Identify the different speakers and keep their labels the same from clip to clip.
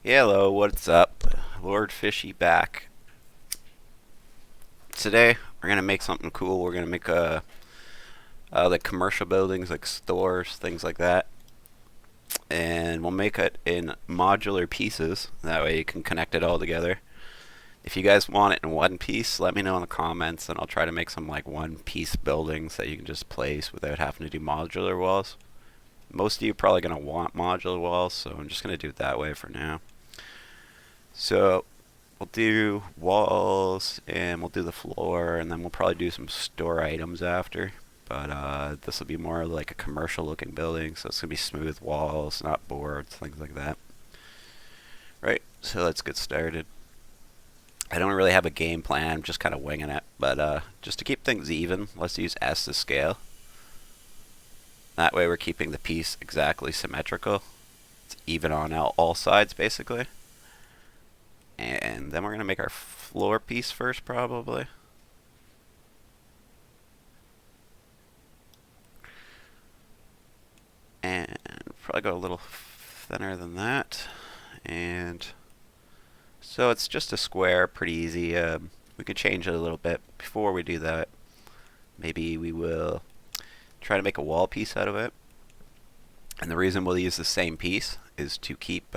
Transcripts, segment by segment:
Speaker 1: Hello, what's up? Lord Fishy back. Today we're gonna make something cool. We're gonna make like commercial buildings, like stores, things like that, and we'll make it in modular pieces. That way you can connect it all together. If you guys want it in one piece, let me know in the comments, and I'll try to make some like one-piece buildings that you can just place without having to do modular walls. Most of you are probably gonna want modular walls, so I'm just gonna do it that way for now. So we'll do walls and we'll do the floor, and then we'll probably do some store items after. But this will be more like a commercial looking building, so it's going to be smooth walls, not boards, things like that. Right, so let's get started. I don't really have a game plan, I'm just kind of winging it. But just to keep things even, let's use S to scale. That way we're keeping the piece exactly symmetrical. It's even on all sides, basically. And then we're going to make our floor piece first, probably. And probably go a little thinner than that. And so it's just a square, pretty easy. We can change it a little bit. Before we do that, maybe we will try to make a wall piece out of it. And the reason we'll use the same piece is to keep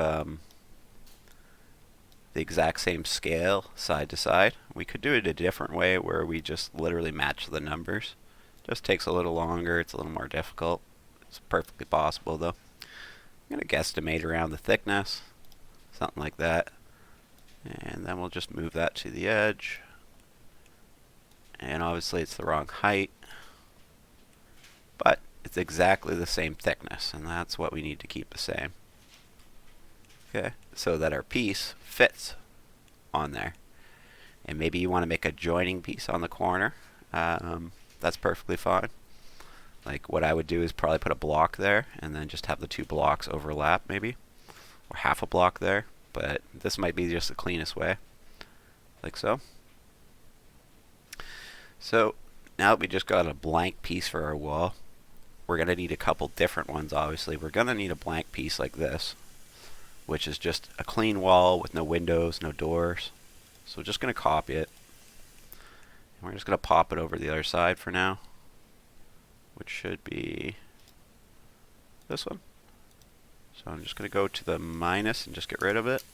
Speaker 1: the exact same scale side to side. We could do it a different way where we just literally match the numbers. Just takes a little longer, it's a little more difficult. It's perfectly possible though. I'm going to guesstimate around the thickness, something like that. And then we'll just move that to the edge. And obviously it's the wrong height, but it's exactly the same thickness, and that's what we need to keep the same. Okay, so that our piece fits on there. And maybe you want to make a joining piece on the corner. That's perfectly fine. Like what I would do is probably put a block there and then just have the two blocks overlap maybe, or half a block there, but this might be just the cleanest way, like so. So now that we just got a blank piece for our wall, we're going to need a couple different ones. Obviously we're going to need a blank piece like this, which is just a clean wall with no windows, no doors. So we're just going to copy it, and we're just going to pop it over the other side for now, which should be this one. So I'm just going to go to the minus and just get rid of it.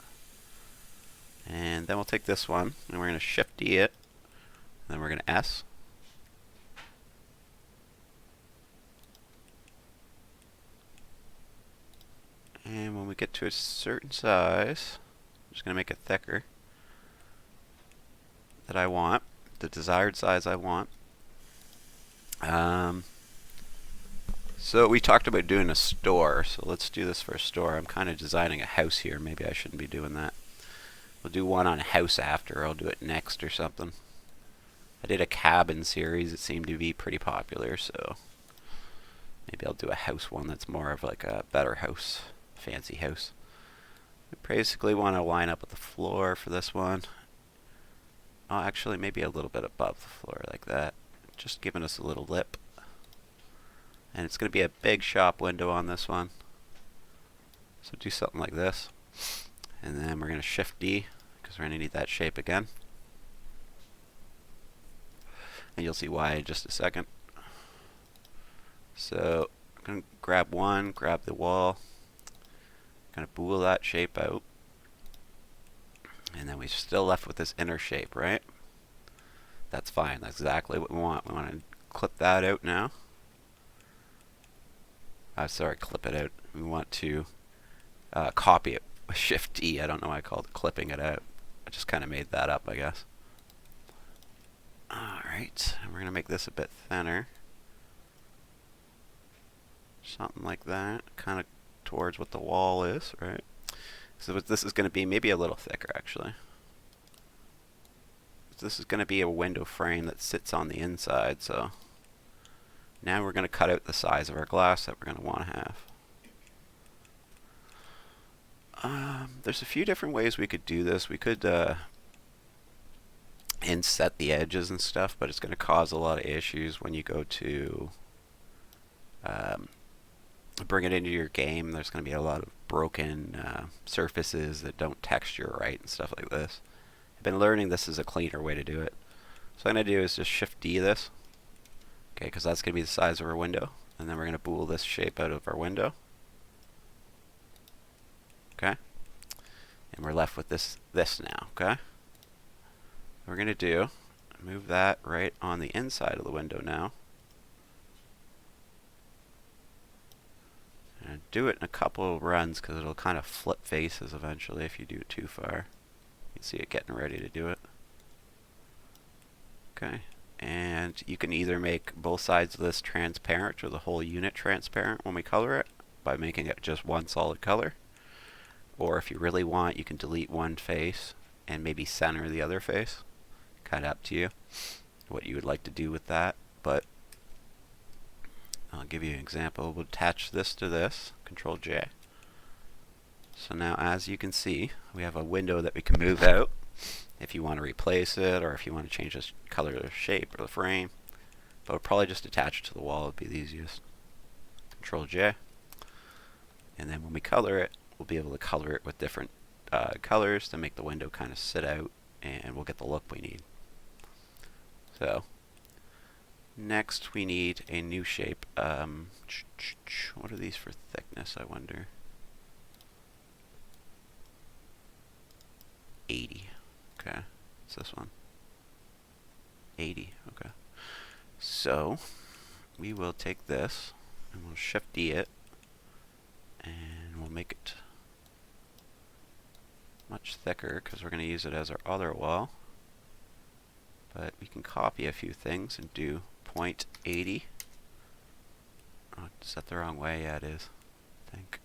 Speaker 1: And then we'll take this one and we're going to Shift D it. And then we're going to S. And when we get to a certain size, I'm just going to make it thicker that I want, the desired size I want. So we talked about doing a store, so let's do this for a store. I'm kind of designing a house here. Maybe I shouldn't be doing that. We'll do one on a house after. I'll do it next or something. I did a cabin series. It seemed to be pretty popular, so maybe I'll do a house one that's more of like a better house, fancy house. We basically want to line up with the floor for this one. Oh, actually, maybe a little bit above the floor like that. Just giving us a little lip. And it's going to be a big shop window on this one. So do something like this. And then we're going to Shift D, because we're going to need that shape again. And you'll see why in just a second. So I'm going to grab one, grab the wall. Going to bool that shape out. And then we're still left with this inner shape, right? That's fine. That's exactly what we want. We want to clip that out now. Sorry, clip it out. We want to copy it with Shift D. I don't know why I called it clipping it out. I just kind of made that up, I guess. Alright, and we're going to make this a bit thinner. Something like that. Kind of towards what the wall is, right? So this is going to be maybe a little thicker, actually. This is going to be a window frame that sits on the inside, so now we're going to cut out the size of our glass that we're going to want to have. There's a few different ways we could do this. We could inset the edges and stuff, but it's going to cause a lot of issues when you go to bring it into your game. There's going to be a lot of broken surfaces that don't texture right and stuff like this. I've been learning this is a cleaner way to do it. So what I'm going to do is just Shift D this, okay, because that's going to be the size of our window, and then we're going to bool this shape out of our window, okay, and we're left with this now, okay. What we're going to do, move that right on the inside of the window now, and do it in a couple of runs because it'll kind of flip faces eventually if you do it too far. You can see it getting ready to do it. Okay, and you can either make both sides of this transparent or the whole unit transparent when we color it by making it just one solid color. Or if you really want, you can delete one face and maybe center the other face. Kind of up to you what you would like to do with that, but I'll give you an example. We'll attach this to this, Control J. So now as you can see, we have a window that we can move out if you want to replace it, or if you want to change this color or shape or the frame. But we'll probably just attach it to the wall, would be the easiest. Control J. And then when we color it, we'll be able to color it with different colors to make the window kind of sit out, and we'll get the look we need. So next we need a new shape. What are these for thickness, I wonder? 80. Okay, it's this one. 80, okay. So we will take this and we'll Shift D it, and we'll make it much thicker because we're going to use it as our other wall. But we can copy a few things and do 0.80. Oh, is that the wrong way? Yeah, it is, I think.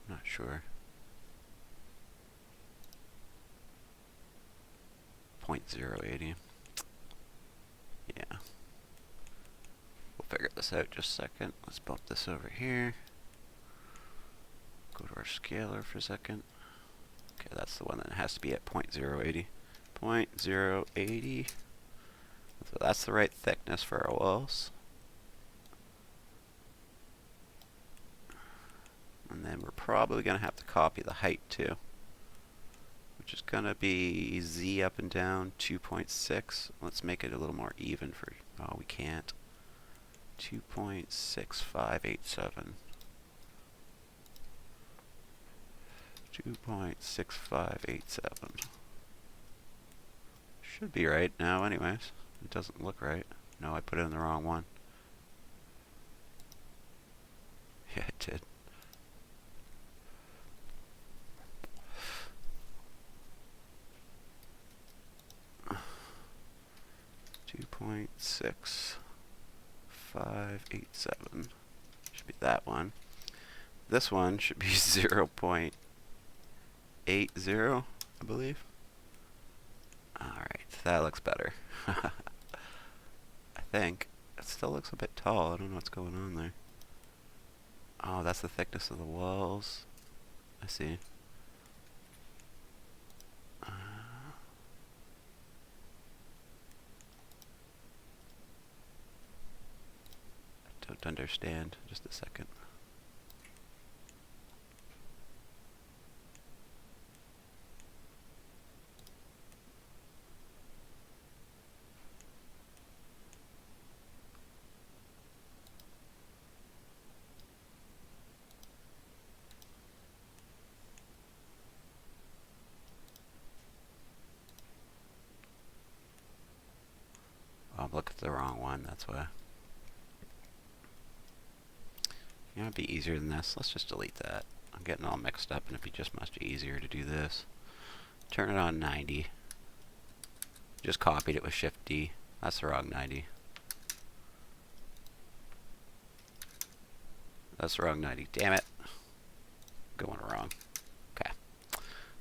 Speaker 1: I'm not sure. 0.080. Yeah. We'll figure this out just a second. Let's bump this over here. Go to our scaler for a second. Okay, that's the one that has to be at 0.080. 0.080. So that's the right thickness for our walls. And then we're probably going to have to copy the height too, which is going to be Z up and down 2.6. Let's make it a little more even for, oh, we can't. 2.6587. 2.6587. Should be right now anyways. It doesn't look right. No, I put it in the wrong one. Yeah, it did. Two 0.6587 should be that one. This one should be 0.80, I believe. Alright, that looks better. I think. It still looks a bit tall. I don't know what's going on there. Oh, that's the thickness of the walls. I see. I don't understand. Just a second. Oh, I'm looking at the wrong one, that's why. You know, it'd be easier than this. Let's just delete that. I'm getting all mixed up, and it'd be just much easier to do this. Turn it on 90. Just copied it with Shift D. That's the wrong 90. That's the wrong 90. Damn it. Going wrong. Okay.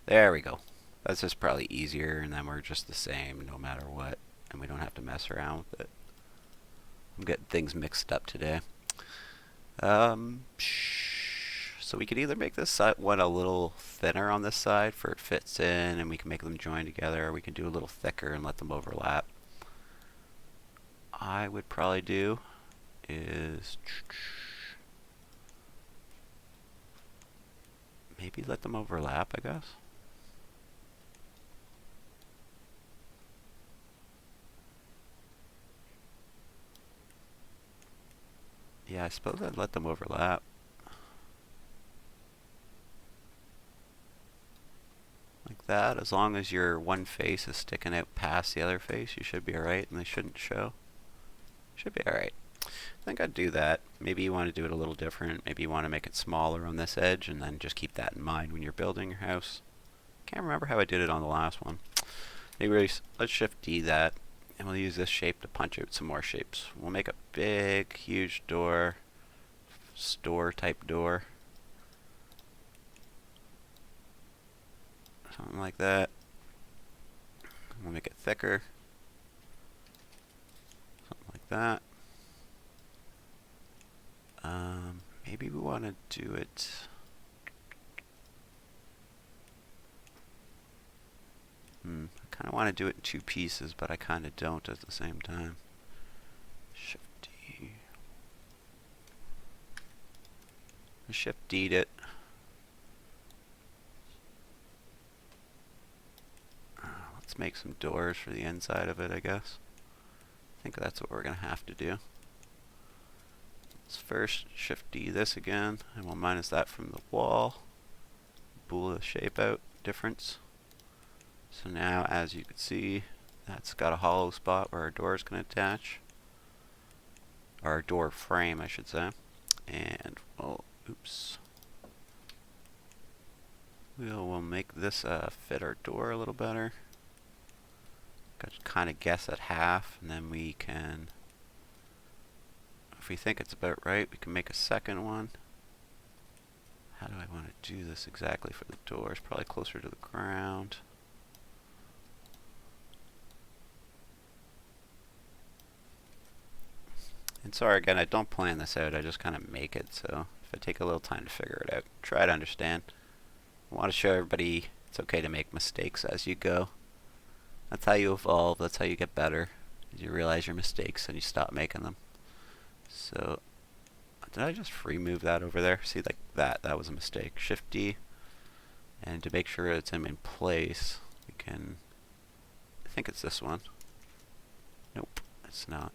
Speaker 1: There we go. That's just probably easier, and then we're just the same no matter what, and we don't have to mess around with it. I'm getting things mixed up today. So we could either make this one a little thinner on this side for it fits in and we can make them join together, or we can do a little thicker and let them overlap. I would probably do is maybe let them overlap, I guess. Yeah, I suppose I'd let them overlap. Like that. As long as your one face is sticking out past the other face, you should be alright, and they shouldn't show. Should be alright. I think I'd do that. Maybe you want to do it a little different. Maybe you want to make it smaller on this edge, and then just keep that in mind when you're building your house. Can't remember how I did it on the last one. Anyways, let's Shift D that, and we'll use this shape to punch out some more shapes. We'll make a big, huge door. Store type door. Something like that. We'll make it thicker. Something like that. Maybe we want to do it. I kind of want to do it in two pieces, but I kind of don't at the same time. Shift D. Shift D'd it. Let's make some doors for the inside of it, I guess. I think that's what we're going to have to do. Let's first Shift D this again, and we'll minus that from the wall. Bool the shape out difference. So now, as you can see, that's got a hollow spot where our door is going to attach. Or our door frame, I should say. And, well, oops. We'll make this fit our door a little better. Got to kind of guess at half, and then we can, if we think it's about right, we can make a second one. How do I want to do this exactly for the doors? Probably closer to the ground. And sorry again, I don't plan this out, I just kind of make it, so if I take a little time to figure it out, try to understand. I want to show everybody it's okay to make mistakes as you go. That's how you evolve, that's how you get better. You realize your mistakes and you stop making them. So, did I just free move that over there? See, like that was a mistake. Shift D, and to make sure it's in place, we can, I think it's this one. Nope, it's not.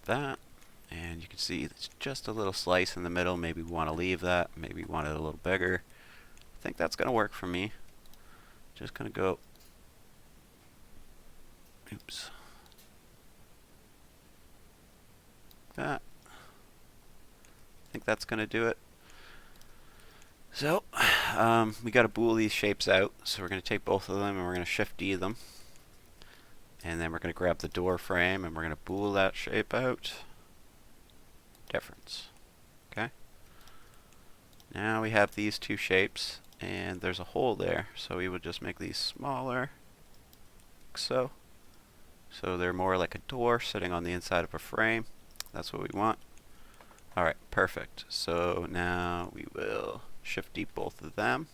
Speaker 1: That, and you can see it's just a little slice in the middle. Maybe we want to leave that, maybe we want it a little bigger. I think that's gonna work for me. Just gonna go, oops, that. I think that's gonna do it. So we got to bool these shapes out, so we're gonna take both of them and we're gonna Shift D them. And then we're going to grab the door frame and we're going to bool that shape out. Difference. Okay. Now we have these two shapes and there's a hole there, so we would just make these smaller. Like so. So they're more like a door sitting on the inside of a frame. That's what we want. Alright, perfect. So now we will Shift D both of them.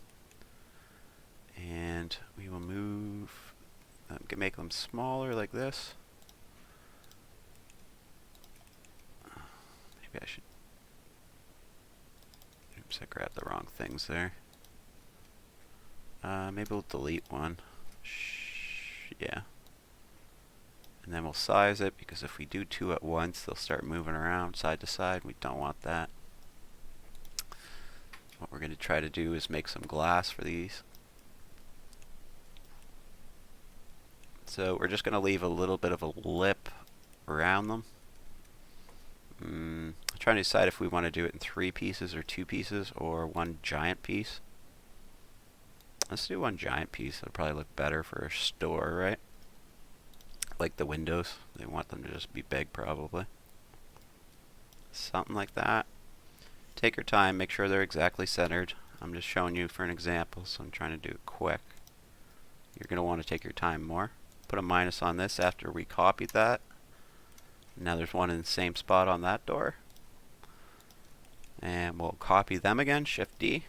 Speaker 1: And we will move. Can make them smaller like this. Maybe I should. Oops, I grabbed the wrong things there. Maybe we'll delete one. Yeah. And then we'll size it, because if we do two at once, they'll start moving around side to side. We don't want that. What we're going to try to do is make some glass for these. So we're just going to leave a little bit of a lip around them. I'm trying to decide if we want to do it in 3 pieces or 2 pieces or one giant piece. Let's do one giant piece. That'll probably look better for a store, right? Like the windows. They want them to just be big, probably. Something like that. Take your time. Make sure they're exactly centered. I'm just showing you for an example, so I'm trying to do it quick. You're going to want to take your time more. Put a minus on this after we copied that. Now there's one in the same spot on that door. And we'll copy them again, Shift D.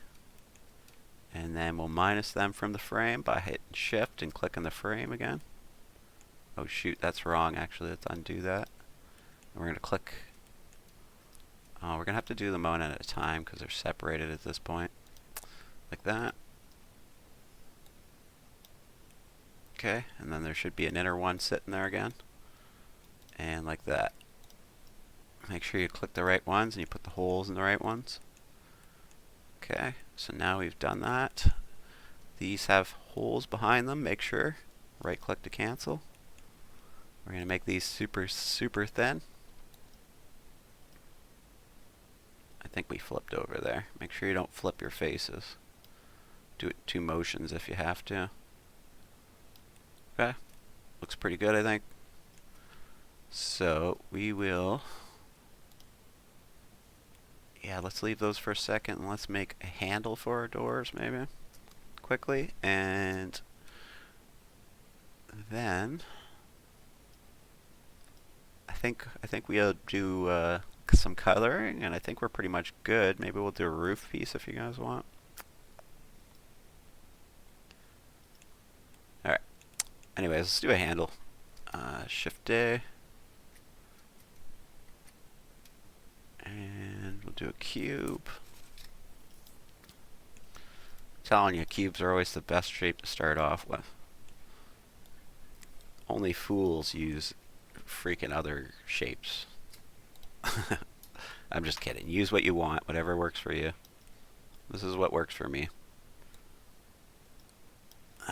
Speaker 1: And then we'll minus them from the frame by hitting shift and clicking the frame again. Oh shoot, that's wrong actually. Let's undo that. And we're going to click. We're going to have to do them one at a time because they're separated at this point. Like that. Okay, and then there should be an inner one sitting there again. And like that. Make sure you click the right ones and you put the holes in the right ones. Okay, so now we've done that. These have holes behind them, make sure. Right click to cancel. We're going to make these super thin. I think we flipped over there. Make sure you don't flip your faces. Do it 2 motions if you have to. Okay, looks pretty good I think. So we will, yeah, let's leave those for a second and let's make a handle for our doors maybe quickly, and then I think we'll do some coloring, and I think we're pretty much good. Maybe we'll do a roof piece if you guys want. Alright, anyways, let's do a handle. Shift A, and we'll do a cube. I'm telling you, cubes are always the best shape to start off with. Only fools use freaking other shapes. I'm just kidding. Use what you want, whatever works for you. This is what works for me.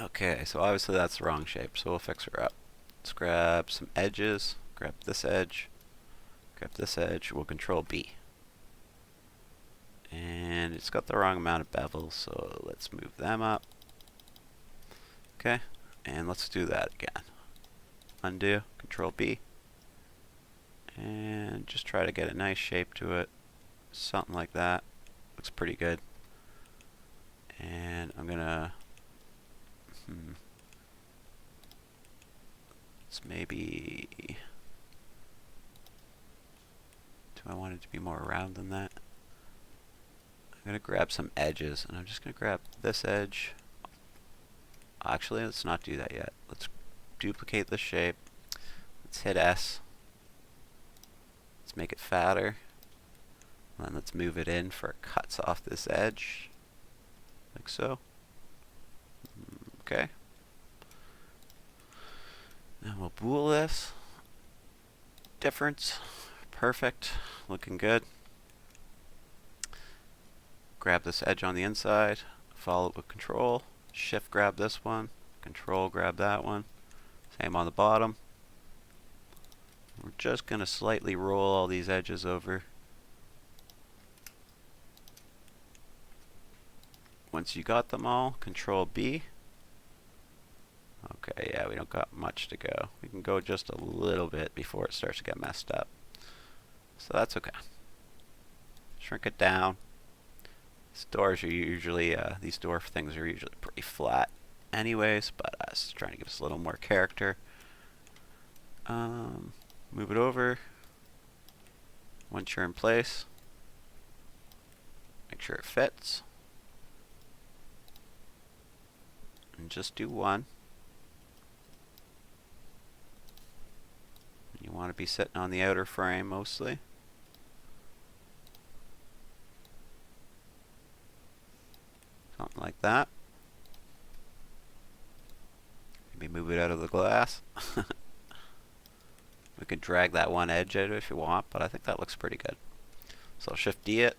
Speaker 1: Okay, so obviously that's the wrong shape, so we'll fix her up. Let's grab some edges, grab this edge, we'll control B. And it's got the wrong amount of bevels, so let's move them up. Okay, and let's do that again. Undo, control B. And just try to get a nice shape to it. Something like that. Looks pretty good. And I'm gonna let's maybe, do I want it to be more round than that? I'm gonna grab some edges, and I'm just gonna grab this edge. Actually, let's not do that yet. Let's duplicate the shape. Let's hit S. Let's make it fatter. And then let's move it in for it cuts off this edge. Like so. Okay. Now we'll bool this. Difference. Perfect. Looking good. Grab this edge on the inside. Follow it with control. Shift grab this one. Control grab that one. Same on the bottom. We're just going to slightly roll all these edges over. Once you got them all, control B. Okay, yeah, we don't got much to go. We can go just a little bit before it starts to get messed up. So that's okay. Shrink it down. These doors are usually, these door things are usually pretty flat anyways, but it's trying to give us a little more character. Move it over. Once you're in place, make sure it fits. And just do one. You want to be sitting on the outer frame mostly. Something like that. Maybe move it out of the glass. We could drag that one edge out if you want, but I think that looks pretty good. So I'll Shift D it,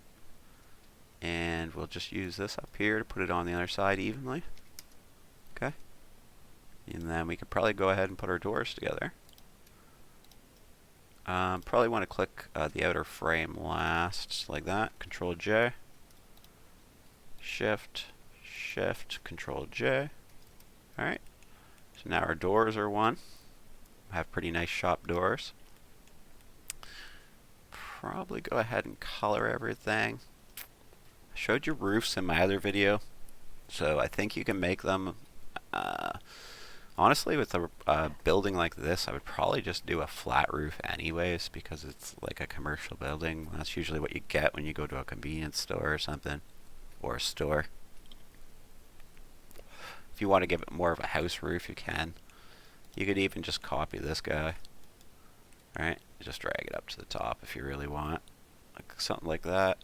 Speaker 1: and we'll just use this up here to put it on the other side evenly. Okay. And then we could probably go ahead and put our doors together. Probably want to click the outer frame last, just like that. Control J. Shift, Shift, Control J. Alright. So now our doors are one. Have pretty nice shop doors. Probably go ahead and color everything. I showed you roofs in my other video, so I think you can make them. Honestly, with a building like this, I would probably just do a flat roof anyways, because it's like a commercial building. That's usually what you get when you go to a convenience store or something, or a store. If you want to give it more of a house roof, you can. You could even just copy this guy. Right? Just drag it up to the top if you really want. Like something like that.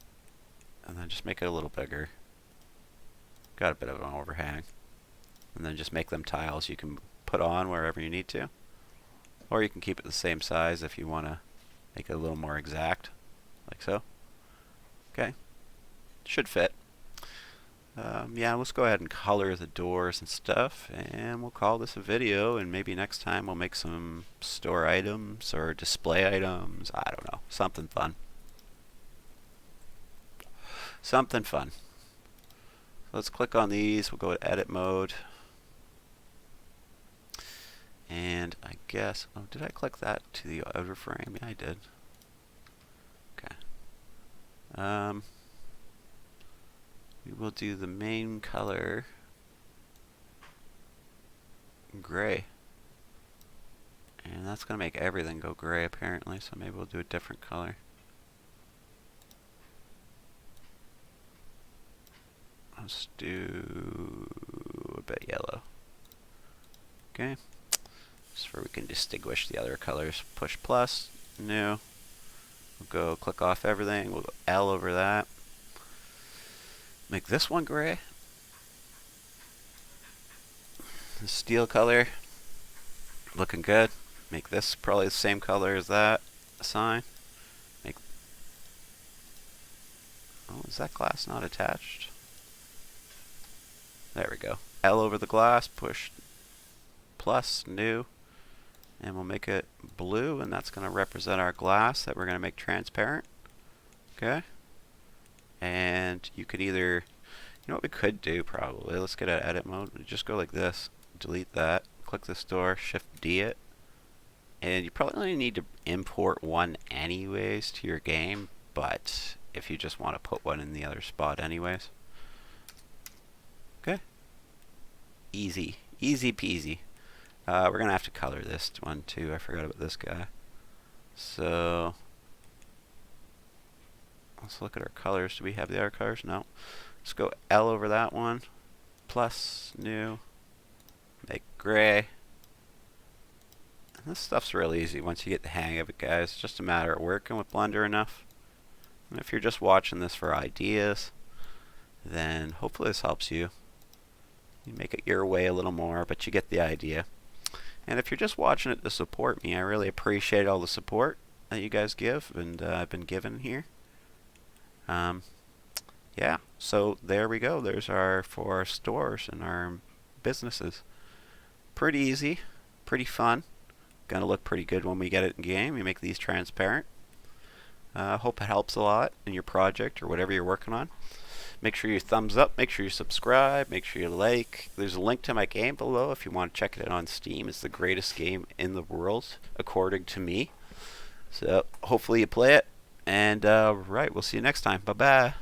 Speaker 1: And then just make it a little bigger. Got a bit of an overhang. And then just make them tiles you can put on wherever you need to. Or you can keep it the same size if you want to make it a little more exact. Like so. Okay. Should fit. Yeah, let's go ahead and color the doors and stuff, and we'll call this a video, and maybe next time we'll make some store items or display items. I don't know. Something fun. Something fun. Let's click on these. We'll go to edit mode. And I guess, oh, did I click that to the outer frame? Yeah, I did. Okay. We will do the main color gray. And that's going to make everything go gray apparently, so maybe we'll do a different color. Let's do a bit yellow. Okay. Just where we can distinguish the other colors. Push plus, new. We'll go click off everything. We'll go L over that. Make this one gray. The steel color. Looking good. Make this probably the same color as that sign. Make. Oh, is that glass not attached? There we go. L over the glass. Push plus, new. And we'll make it blue, and that's going to represent our glass that we're going to make transparent. Okay. And you could either, you know what we could do probably, let's get out of edit mode, just go like this, delete that, click this door, shift D it, and you probably only need to import one anyways to your game, but if you just want to put one in the other spot anyways. Okay. Easy. Easy peasy. We're going to have to color this one too, I forgot about this guy. So let's look at our colors. Do we have the other colors? No. Let's go L over that one. Plus, new. Make gray. And this stuff's real easy once you get the hang of it, guys. It's just a matter of working with Blender enough. And if you're just watching this for ideas, then hopefully this helps you. You make it your way a little more, but you get the idea. And if you're just watching it to support me, I really appreciate all the support that you guys give and I've been given here. Yeah, so there we go. There's for our stores and our businesses. Pretty easy, pretty fun. Gonna look pretty good when we get it in game. You make these transparent. Hope it helps a lot in your project or whatever you're working on. Make sure you thumbs up, make sure you subscribe, make sure you like. There's a link to my game below if you want to check it out on Steam. It's the greatest game in the world, according to me. So hopefully you play it. And right, we'll see you next time. Bye-bye.